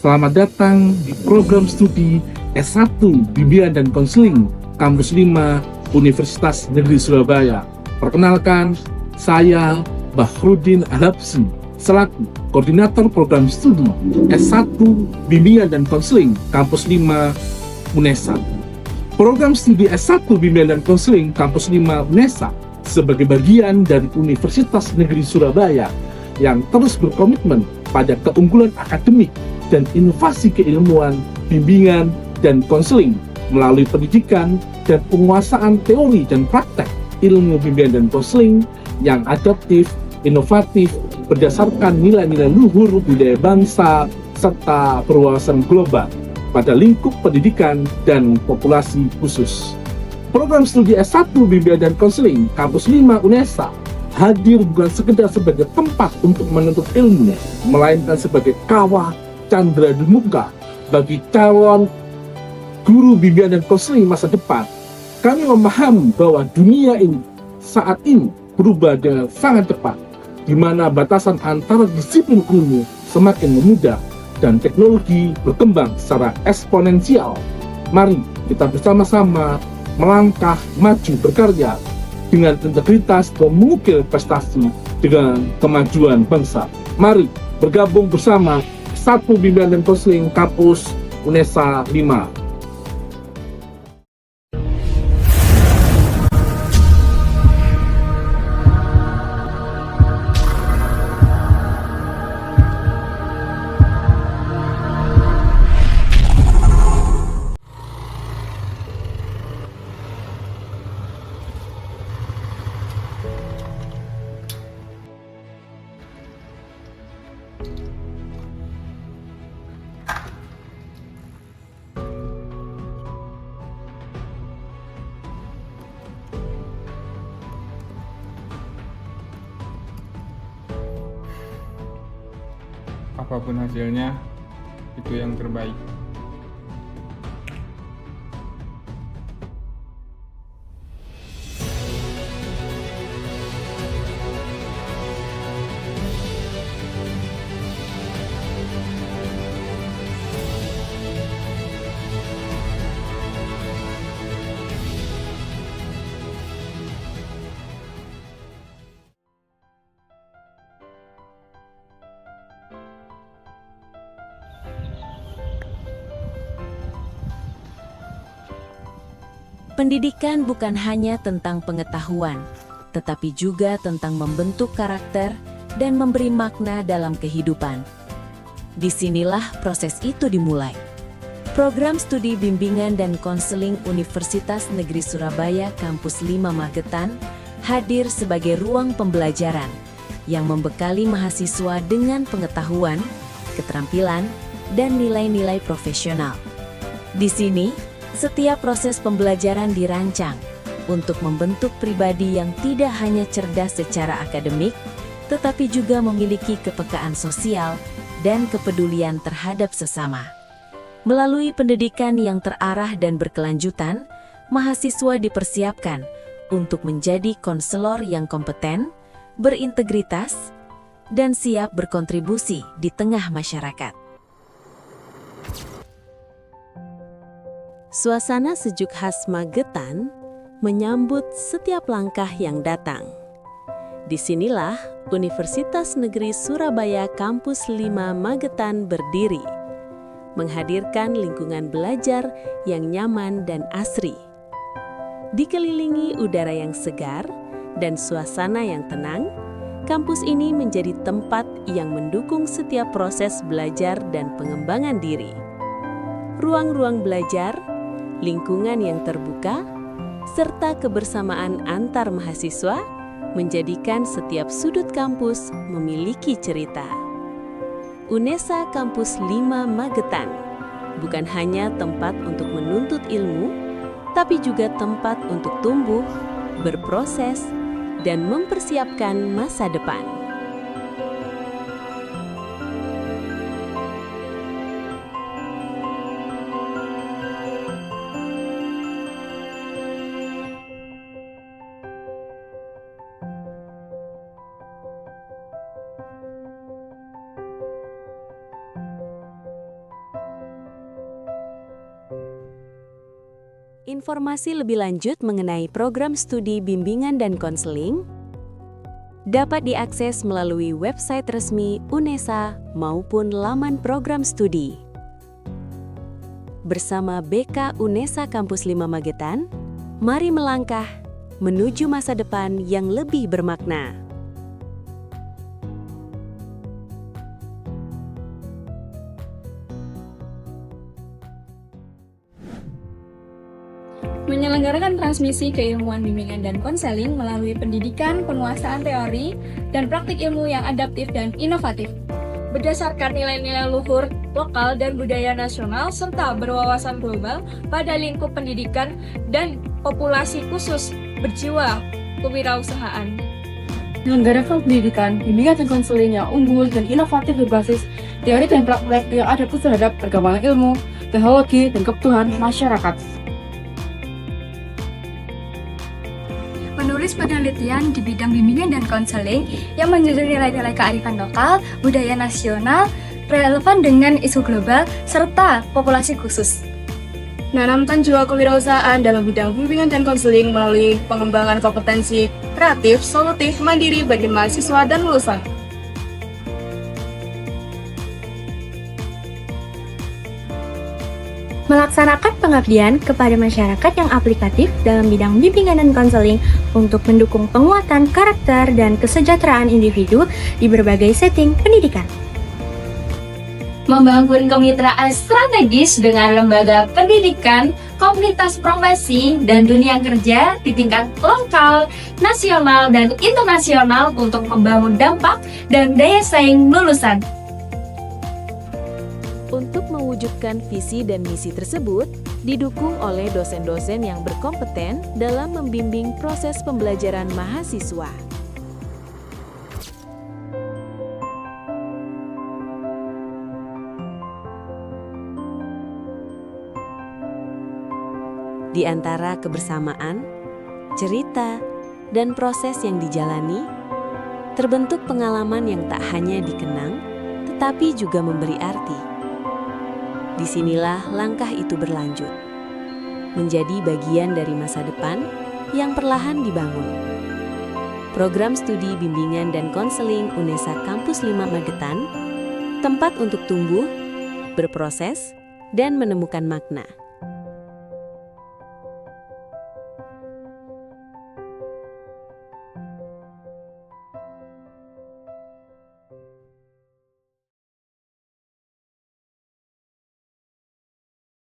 Selamat datang di program studi S1 Bimbingan dan Konseling Kampus 5 Universitas Negeri Surabaya. Perkenalkan, saya Bahrudin Alhabsi selaku Koordinator Program Studi S1 Bimbingan dan Konseling Kampus 5 UNESA. Program studi S1 Bimbingan dan Konseling Kampus 5 UNESA sebagai bagian dari Universitas Negeri Surabaya yang terus berkomitmen pada keunggulan akademik dan inovasi keilmuan, bimbingan, dan konseling melalui pendidikan dan penguasaan teori dan praktek ilmu bimbingan dan konseling yang adaptif, inovatif, berdasarkan nilai-nilai luhur budaya bangsa, serta berwawasan global pada lingkup pendidikan dan populasi khusus. Program studi S1 Bimbingan dan Konseling Kampus 5 UNESA hadir bukan sekedar sebagai tempat untuk menuntut ilmu, melainkan sebagai kawah candra di muka bagi calon guru bimbingan dan konseling masa depan. Kami memahami bahwa dunia ini saat ini berubah dengan sangat cepat, di mana batasan antara disiplin ilmu semakin memudah dan teknologi berkembang secara eksponensial. Mari kita bersama-sama melangkah maju berkarya dengan integritas dan mengukir prestasi dengan kemajuan bangsa. Mari bergabung bersama S1 Bimbingan dan Konseling Kampus UNESA 5. Apapun hasilnya, itu yang terbaik. Pendidikan bukan hanya tentang pengetahuan, tetapi juga tentang membentuk karakter dan memberi makna dalam kehidupan. Disinilah proses itu dimulai. Program Studi Bimbingan dan Konseling Universitas Negeri Surabaya Kampus 5 Magetan hadir sebagai ruang pembelajaran yang membekali mahasiswa dengan pengetahuan, keterampilan, dan nilai-nilai profesional. Di sini, setiap proses pembelajaran dirancang untuk membentuk pribadi yang tidak hanya cerdas secara akademik, tetapi juga memiliki kepekaan sosial dan kepedulian terhadap sesama. Melalui pendidikan yang terarah dan berkelanjutan, mahasiswa dipersiapkan untuk menjadi konselor yang kompeten, berintegritas, dan siap berkontribusi di tengah masyarakat. Suasana sejuk khas Magetan menyambut setiap langkah yang datang. Disinilah Universitas Negeri Surabaya Kampus 5 Magetan berdiri, menghadirkan lingkungan belajar yang nyaman dan asri. Dikelilingi udara yang segar dan suasana yang tenang, kampus ini menjadi tempat yang mendukung setiap proses belajar dan pengembangan diri. Ruang-ruang belajar, lingkungan yang terbuka, serta kebersamaan antar mahasiswa menjadikan setiap sudut kampus memiliki cerita. UNESA Kampus 5 Magetan bukan hanya tempat untuk menuntut ilmu, tapi juga tempat untuk tumbuh, berproses, dan mempersiapkan masa depan. Informasi lebih lanjut mengenai program studi bimbingan dan konseling dapat diakses melalui website resmi UNESA maupun laman program studi. Bersama BK UNESA Kampus 5 Magetan, mari melangkah menuju masa depan yang lebih bermakna. Menyelenggarakan transmisi keilmuan bimbingan dan konseling melalui pendidikan, penguasaan teori, dan praktik ilmu yang adaptif dan inovatif. Berdasarkan nilai-nilai luhur, lokal, dan budaya nasional, serta berwawasan global pada lingkup pendidikan dan populasi khusus berjiwa kewirausahaan. Menyelenggarakan pendidikan, bimbingan dan konseling yang unggul dan inovatif berbasis teori dan praktek yang adaptif terhadap perkembangan ilmu, teknologi, dan kebutuhan masyarakat. Menulis penelitian di bidang bimbingan dan konseling yang menjunjung nilai-nilai kearifan lokal, budaya nasional, relevan dengan isu global, serta populasi khusus. Menanamkan jiwa kewirausahaan dalam bidang bimbingan dan konseling melalui pengembangan kompetensi kreatif, solutif, mandiri bagi mahasiswa dan lulusan. Melaksanakan pengabdian kepada masyarakat yang aplikatif dalam bidang bimbingan dan konseling untuk mendukung penguatan karakter dan kesejahteraan individu di berbagai setting pendidikan. Membangun kemitraan strategis dengan lembaga pendidikan, komunitas profesi, dan dunia kerja di tingkat lokal, nasional, dan internasional untuk membangun dampak dan daya saing lulusan. Untuk mewujudkan visi dan misi tersebut, didukung oleh dosen-dosen yang berkompeten dalam membimbing proses pembelajaran mahasiswa. Di antara kebersamaan, cerita, dan proses yang dijalani, terbentuk pengalaman yang tak hanya dikenang, tetapi juga memberi arti. Disinilah langkah itu berlanjut, menjadi bagian dari masa depan yang perlahan dibangun. Program studi bimbingan dan konseling UNESA Kampus 5 Magetan, tempat untuk tumbuh, berproses, dan menemukan makna.